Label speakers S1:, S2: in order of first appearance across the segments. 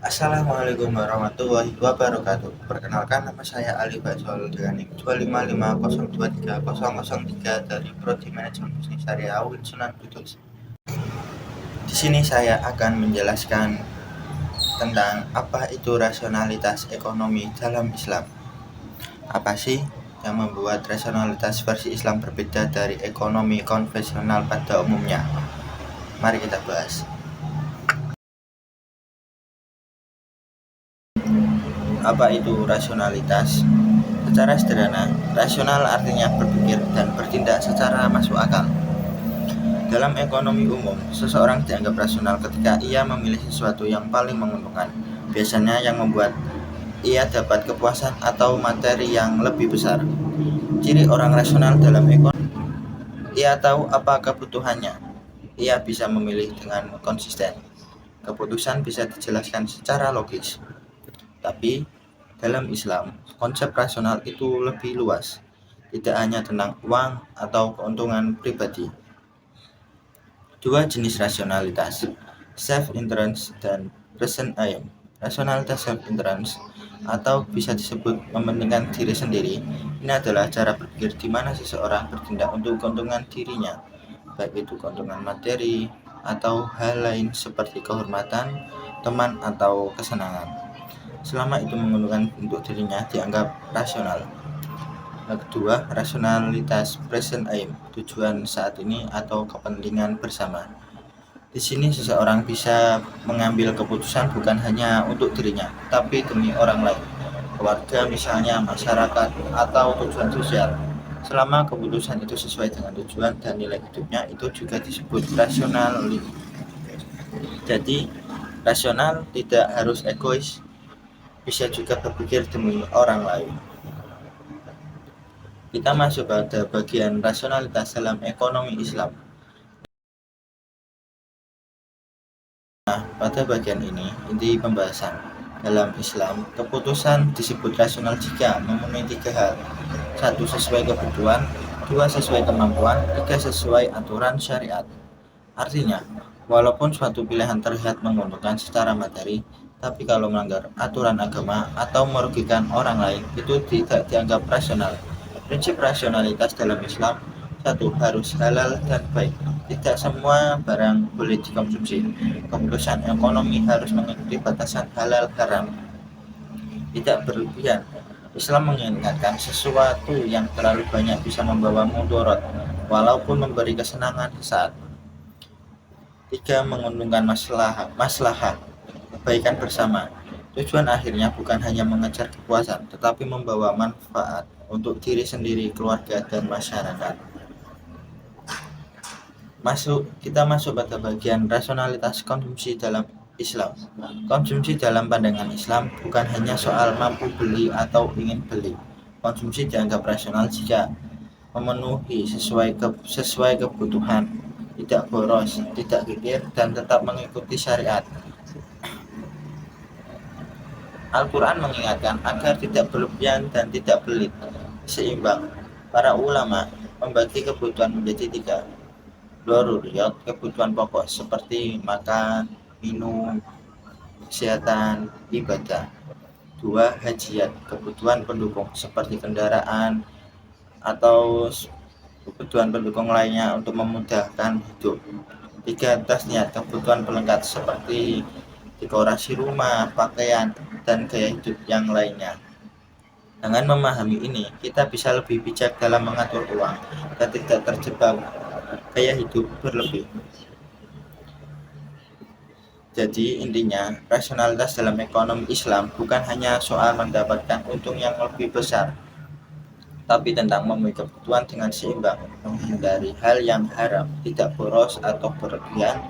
S1: Assalamualaikum warahmatullahi wabarakatuh. Perkenalkan, nama saya Ali Basol dengan NIM 255023003 dari Prodi Manajemen Bisnis Syariah UIN Sunan Kudus. Di sini saya akan menjelaskan tentang apa itu rasionalitas ekonomi dalam Islam. Apa sih yang membuat rasionalitas versi Islam berbeda dari ekonomi konvensional pada umumnya? Mari kita bahas. Apa itu rasionalitas? Secara sederhana, rasional artinya berpikir dan bertindak secara masuk akal. Dalam ekonomi umum, seseorang dianggap rasional ketika ia memilih sesuatu yang paling menguntungkan, biasanya yang membuat ia dapat kepuasan atau materi yang lebih besar. Ciri orang rasional dalam ekonomi, ia tahu apa kebutuhannya. Ia bisa memilih dengan konsisten. Keputusan bisa dijelaskan secara logis. Tapi dalam Islam, konsep rasional itu lebih luas, tidak hanya tentang uang atau keuntungan pribadi. Dua jenis rasionalitas, self-interest dan present aim. Rasionalitas self-interest atau bisa disebut mementingkan diri sendiri, ini adalah cara berpikir di mana seseorang bertindak untuk keuntungan dirinya, baik itu keuntungan materi atau hal lain seperti kehormatan, teman atau kesenangan. Selama itu menguntungkan untuk dirinya dianggap rasional. Yang kedua, rasionalitas present aim, tujuan saat ini atau kepentingan bersama. Di sini seseorang bisa mengambil keputusan bukan hanya untuk dirinya, tapi demi orang lain, keluarga misalnya, masyarakat, atau tujuan sosial. Selama keputusan itu sesuai dengan tujuan dan nilai hidupnya, itu juga disebut rasional. Jadi, rasional tidak harus egois, bisa juga berpikir demi orang lain. Kita masuk pada bagian rasionalitas dalam ekonomi Islam. Nah, pada bagian ini, inti pembahasan. Dalam Islam, keputusan disebut rasional jika memenuhi tiga hal. 1. Sesuai kebutuhan, 2. Sesuai kemampuan, 3. Sesuai aturan syariat. Artinya, walaupun suatu pilihan terlihat menguntungkan secara materi, tapi kalau melanggar aturan agama atau merugikan orang lain, itu tidak dianggap rasional. Prinsip rasionalitas dalam Islam: 1. Harus halal dan baik. Tidak semua barang boleh dikonsumsi. Keputusan ekonomi harus mengikuti batasan halal haram. Tidak berlebihan. Islam mengingatkan sesuatu yang terlalu banyak bisa membawa mudarat, walaupun memberi kesenangan sesaat. 3. Menguntungkan maslahah, kebaikan bersama. Tujuan akhirnya bukan hanya mengejar kepuasan, tetapi membawa manfaat untuk diri sendiri, keluarga, dan masyarakat. Kita masuk pada bagian rasionalitas konsumsi dalam Islam. Konsumsi dalam pandangan Islam bukan hanya soal mampu beli atau ingin beli. Konsumsi dianggap rasional jika memenuhi sesuai kebutuhan, tidak boros, tidak kikir, dan tetap mengikuti syariat. Al-Quran mengingatkan agar tidak berlebihan dan tidak pelit, seimbang. Para ulama membagi kebutuhan menjadi 3. Daruriyat, kebutuhan pokok seperti makan, minum, kesehatan, ibadah. 2. Hajiyat, kebutuhan pendukung seperti kendaraan atau kebutuhan pendukung lainnya untuk memudahkan hidup. 3. Tasniat, kebutuhan pelengkap seperti dekorasi rumah, pakaian, dan gaya hidup yang lainnya. Dengan memahami ini, kita bisa lebih bijak dalam mengatur uang dan tidak terjebak gaya hidup berlebih. Jadi intinya, rasionalitas dalam ekonomi Islam bukan hanya soal mendapatkan untung yang lebih besar, tapi tentang memenuhi kebutuhan dengan seimbang, menghindari hal yang haram, tidak boros atau berlebihan,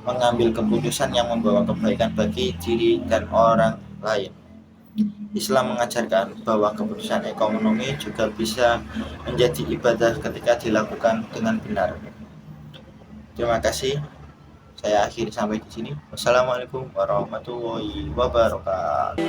S1: mengambil keputusan yang membawa kebaikan bagi diri dan orang lain. Islam mengajarkan bahwa keputusan ekonomi juga bisa menjadi ibadah ketika dilakukan dengan benar. Terima kasih. Saya akhiri sampai di sini. Wassalamualaikum warahmatullahi wabarakatuh.